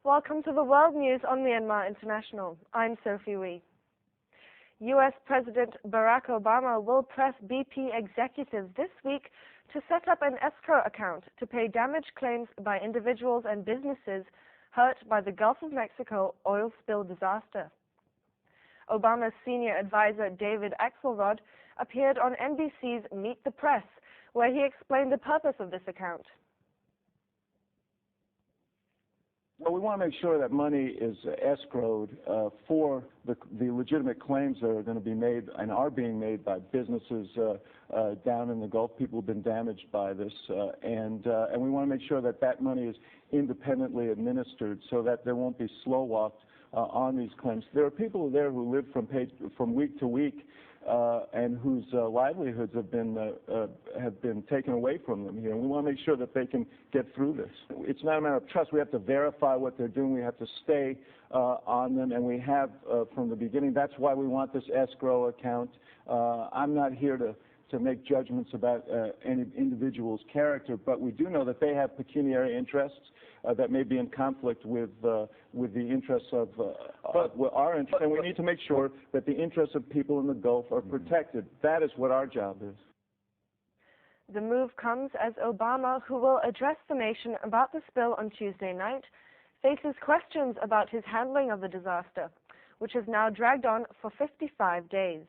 Welcome to the World News on Myanmar International. I'm Sophie Wee. U.S. President Barack Obama will press BP executives this week to set up an escrow account to pay damage claims by individuals and businesses hurt by the Gulf of Mexico oil spill disaster. Obama's senior advisor David Axelrod appeared on NBC's Meet the Press, where he explained the purpose of this account. Well, we want to make sure that money is escrowed for the legitimate claims that are going to be made and are being made by businesses down in the Gulf. People have been damaged by this, and we want to make sure that that money is independently administered so that there won't be slow-walked on these claims. There are people there who live from week to week and whose livelihoods have been taken away from them here. And we want to make sure that they can get through this. It's not a matter of trust. We have to verify what they're doing. We have to stay on them, and we have from the beginning. That's why we want this escrow account. I'm not here to make judgments about any individual's character, but we do know that they have pecuniary interests that may be in conflict with the interests of our interests, and we need to make sure that the interests of people in the Gulf are protected. That is what our job is. The move comes as Obama, who will address the nation about the spill on Tuesday night, faces questions about his handling of the disaster, which has now dragged on for 55 days.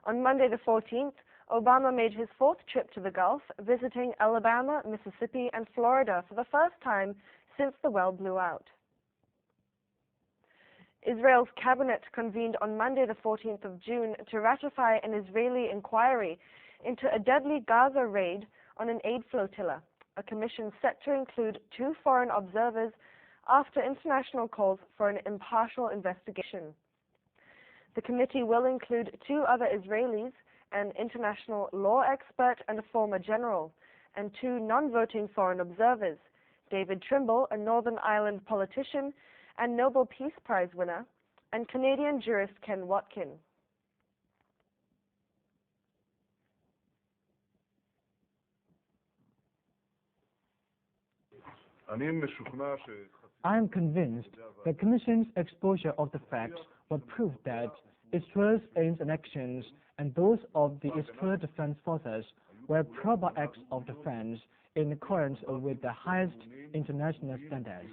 On Monday the 14th, Obama made his fourth trip to the Gulf, visiting Alabama, Mississippi, and Florida for the first time since the well blew out. Israel's cabinet convened on Monday the 14th of June to ratify an Israeli inquiry into a deadly Gaza raid on an aid flotilla, a commission set to include 2 foreign observers after international calls for an impartial investigation. The committee will include 2 other Israelis, an international law expert and a former general, and 2 non-voting foreign observers, David Trimble, a Northern Ireland politician and Nobel Peace Prize winner, and Canadian jurist Ken Watkin. I am convinced the Commission's exposure of the facts will prove that Israel's aims and actions and those of the Israel Defense Forces were proper acts of defense in accordance with the highest international standards.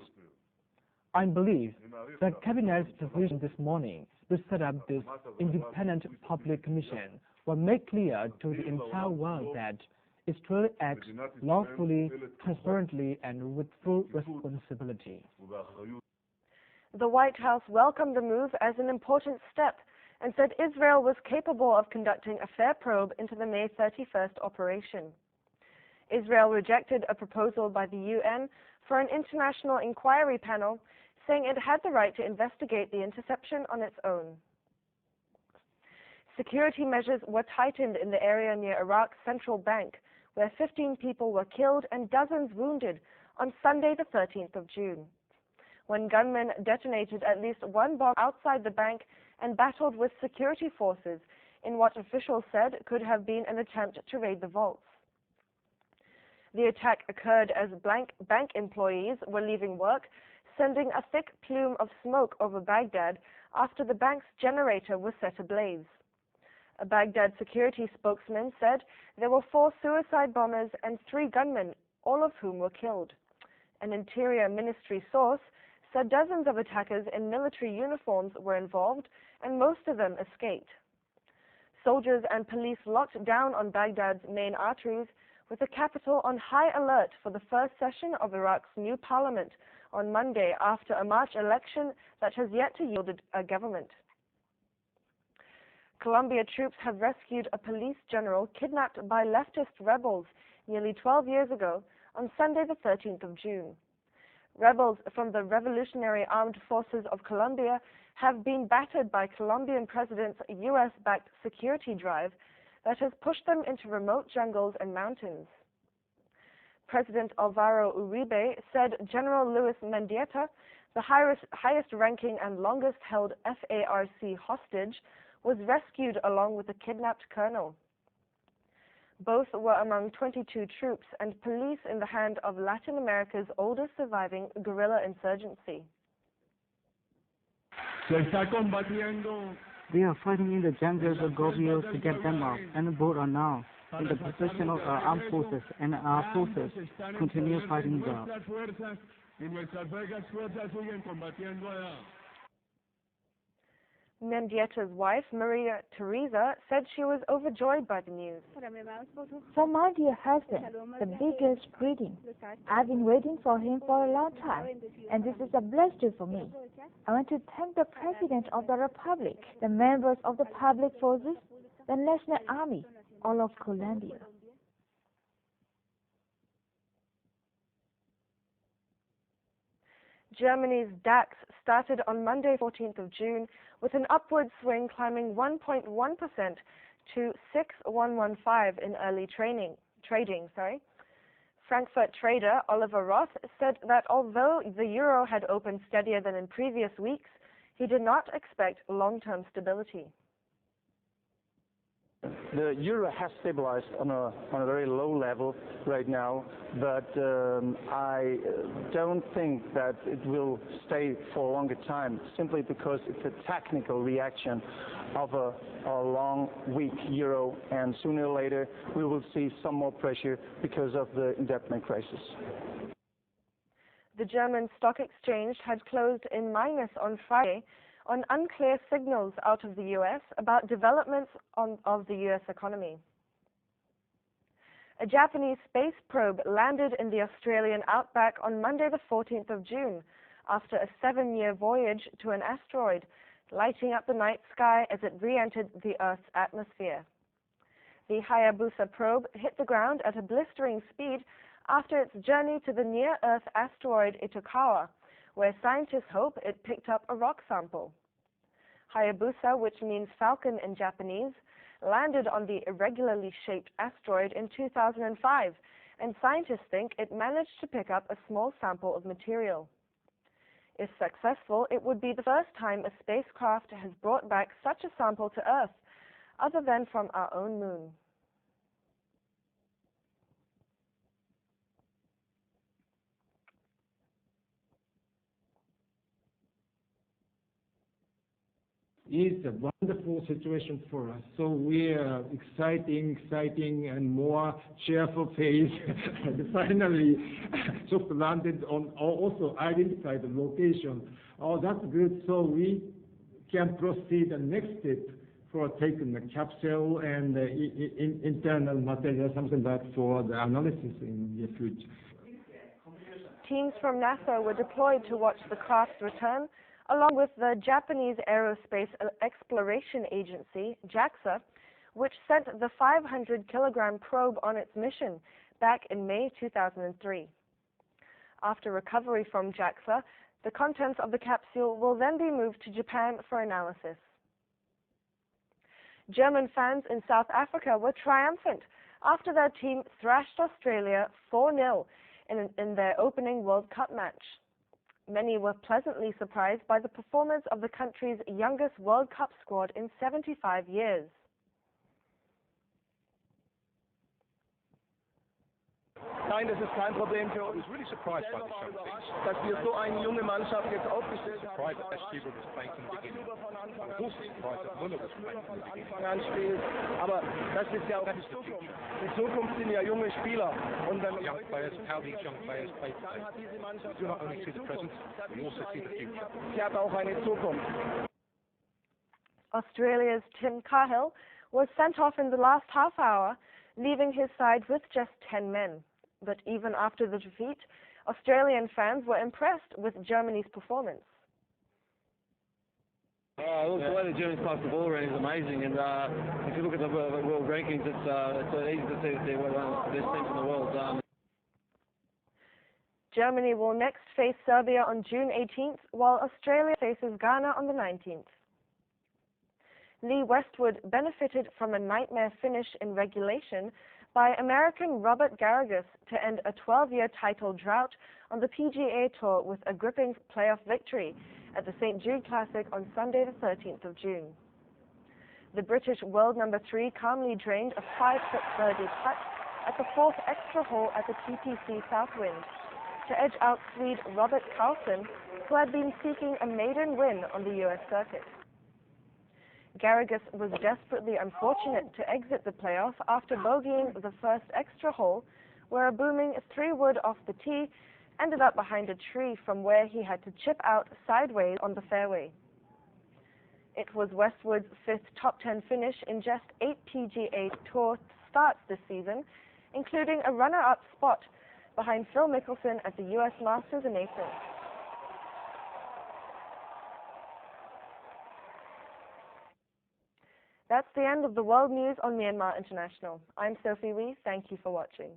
I believe the Cabinet's decision this morning to set up this independent public commission will make clear to the entire world that Israel acts lawfully, transparently, and with full responsibility. The White House welcomed the move as an important step and said Israel was capable of conducting a fair probe into the May 31st operation. Israel rejected a proposal by the UN for an international inquiry panel, saying it had the right to investigate the interception on its own. Security measures were tightened in the area near Iraq's central bank, where 15 people were killed and dozens wounded on Sunday the 13th of June, when gunmen detonated at least 1 bomb outside the bank and battled with security forces in what officials said could have been an attempt to raid the vaults. The attack occurred as bank employees were leaving work, sending a thick plume of smoke over Baghdad after the bank's generator was set ablaze. A Baghdad security spokesman said there were 4 suicide bombers and 3 gunmen, all of whom were killed. An Interior Ministry source said dozens of attackers in military uniforms were involved, and most of them escaped. Soldiers and police locked down on Baghdad's main arteries, with the capital on high alert for the first session of Iraq's new parliament on Monday after a March election that has yet to yield a government. Colombia troops have rescued a police general kidnapped by leftist rebels nearly 12 years ago on Sunday the 13th of June. Rebels from the Revolutionary Armed Forces of Colombia have been battered by Colombian President's U.S.-backed security drive that has pushed them into remote jungles and mountains. President Alvaro Uribe said General Luis Mendieta, the highest-ranking and longest-held FARC hostage, was rescued along with the kidnapped colonel. Both were among 22 troops and police in the hand of Latin America's oldest surviving guerrilla insurgency. We are fighting in the jungles of Gobios to get them out, and both are now in the possession of our armed forces, and our forces continue fighting well. Mendieta's wife, Maria Teresa, said she was overjoyed by the news. For my dear husband, the biggest greeting. I've been waiting for him for a long time, and this is a blessing for me. I want to thank the President of the Republic, the members of the public forces, the National Army, all of Colombia. Germany's DAX started on Monday, 14th of June, with an upward swing climbing 1.1% to 6,115 in early trading. Frankfurt trader Oliver Roth said that although the euro had opened steadier than in previous weeks, he did not expect long-term stability. The euro has stabilized on a very low level right now, but I don't think that it will stay for a longer time, simply because it's a technical reaction of a long, weak euro, and sooner or later we will see some more pressure because of the indebtedness crisis. The German stock exchange had closed in minus on Friday, on unclear signals out of the U.S. about developments of the U.S. economy. A Japanese space probe landed in the Australian outback on Monday the 14th of June after a 7-year voyage to an asteroid, lighting up the night sky as it re-entered the Earth's atmosphere. The Hayabusa probe hit the ground at a blistering speed after its journey to the near-Earth asteroid Itokawa, where scientists hope it picked up a rock sample. Hayabusa, which means falcon in Japanese, landed on the irregularly shaped asteroid in 2005, and scientists think it managed to pick up a small sample of material. If successful, it would be the first time a spacecraft has brought back such a sample to Earth, other than from our own moon. It's a wonderful situation for us. So we are exciting, and more cheerful face. And finally, just landed on, also identified the location. Oh, that's good. So we can proceed the next step for taking the capsule and internal material, something like that, for the analysis in the future. Teams from NASA were deployed to watch the craft's return, along with the Japanese Aerospace Exploration Agency, JAXA, which sent the 500-kilogram probe on its mission back in May 2003. After recovery from JAXA, the contents of the capsule will then be moved to Japan for analysis. German fans in South Africa were triumphant after their team thrashed Australia 4-0 in their opening World Cup match. Many were pleasantly surprised by the performance of the country's youngest World Cup squad in 75 years. Nein, das ist kein Problem für uns. I was really surprised by the showpiece. Dass wir so eine junge Mannschaft jetzt aufgestellt haben. Surprised that Esteban was playing from the beginning. Of course, surprised that Müller was playing from the beginning. An spielt. Aber das ist ja auch die Zukunft. Die Zukunft sind ja junge Spieler. Und wenn young players, how these young players play today. We do not only see the present, we also see the future. Sie hat auch eine Zukunft. Australia's Tim Cahill was sent off in the last half hour, leaving his side with just 10 men. But even after the defeat, Australian fans were impressed with Germany's performance. Look, the way the Germans pass the ball around is amazing, and if you look at the world rankings, it's easy to see that they're one of the best teams in the world. Germany will next face Serbia on June 18th, while Australia faces Ghana on the 19th. Lee Westwood benefited from a nightmare finish in regulation by American Robert Garrigus to end a 12-year title drought on the PGA Tour with a gripping playoff victory at the St. Jude Classic on Sunday the 13th of June. The British world number 3 calmly drained a 5-foot birdie putt at the 4th extra hole at the TPC Southwind to edge out Swede Robert Karlsson, who had been seeking a maiden win on the US circuit. Garrigus was desperately unfortunate to exit the playoff after bogeying the first extra hole, where a booming 3-wood off the tee ended up behind a tree from where he had to chip out sideways on the fairway. It was Westwood's 5th top 10 finish in just 8 PGA Tour starts this season, including a runner-up spot behind Phil Mickelson at the US Masters in April. That's the end of the world news on Myanmar International. I'm Sophie Wee. Thank you for watching.